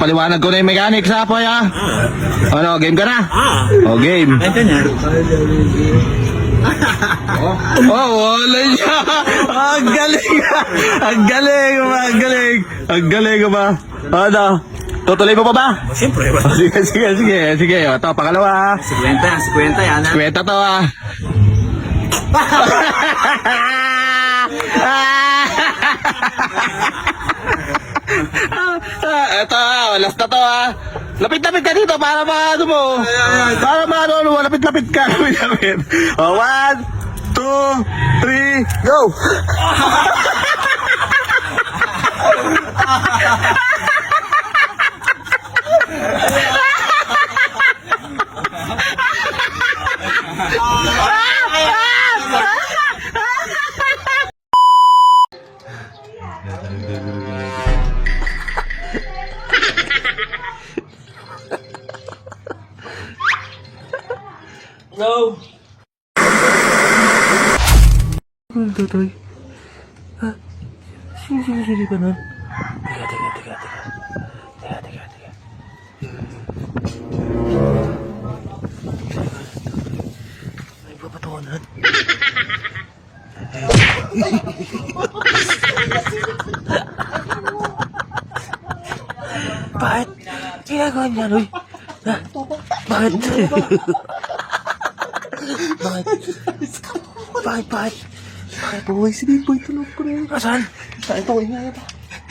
Paliwanag ko na yung mechanics ha, Poy ha. Ano, game ka na? O, game. Ito na. Oh, wala siya. Ang galing. Ang galing. Ang galing. Ang galing ba? Ano? Tutuloy mo pa ba? Siyempre. Sige. Ito, pangalawa ha. 50 yan. Kwenta to ha. Ito, last na to ha. Lapit-lapit ka dito para maano mo. Para maano mo, lapit-lapit ka. Lapit-lapit. O, 1, 2, 3, go! Go! Ang tutoy. Ha? Sini ka nun? Teka. Ay, papatawanan. Bakit? Ginagawa niya, Roy? Ha? Bakit? Bakit? Boy, si Big Boy, tulog ko na yun. Asan? Saan ito? Ingaya pa.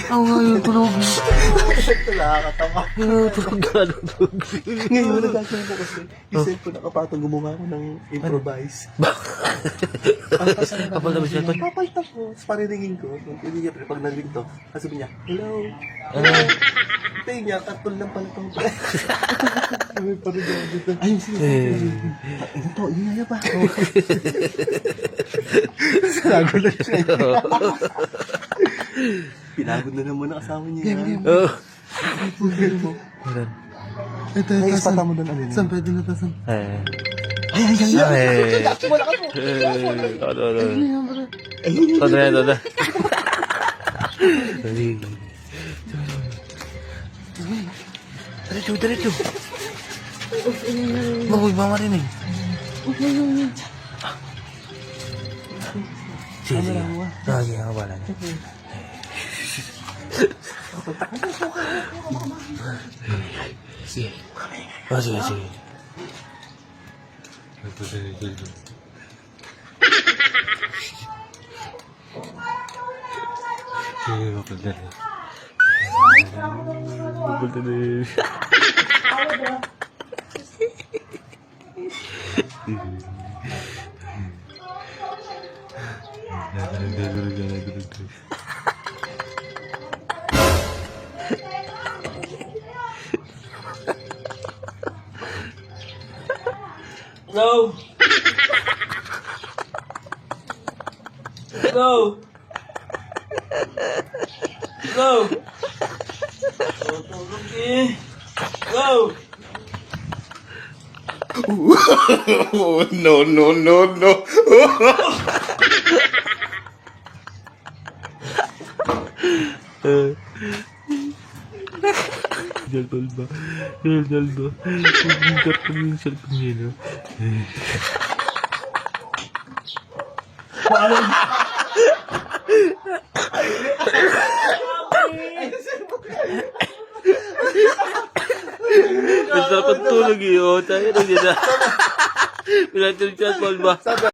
Ako nga yung tulog. Nakakatawa. Tulog ka. Ngayon, nagkakaya ko kasi. Yung cellphone nakapatong gumawa ko ng improvise. Kapal na ba siya? Papalitan ko. Tapos pariningin ko. Hindi niya, pag narinig to, sabi niya, hello. Tayo niya, katol lang pala itong Sabi pa rin niya dito. Ayun, sige. Ano to? Ingaya pa. Sinagod na siya. Pinagod na naman ang kasama niya. Oo. Ito, ispata mo doon. Saan pwede na ito? Ay. Ay. Todo na. Diretso. Huwag mamarinig. Sige. Lagi ang wala niya. Sige. Sige. Go! Go! Tutulog eh. Go! No. Daldal ba? Huwag ka yung cellphone niya, no? Ang sarap ang tulog eh, oh. Tayo na yun na. Pinatulog siya, Paul ba?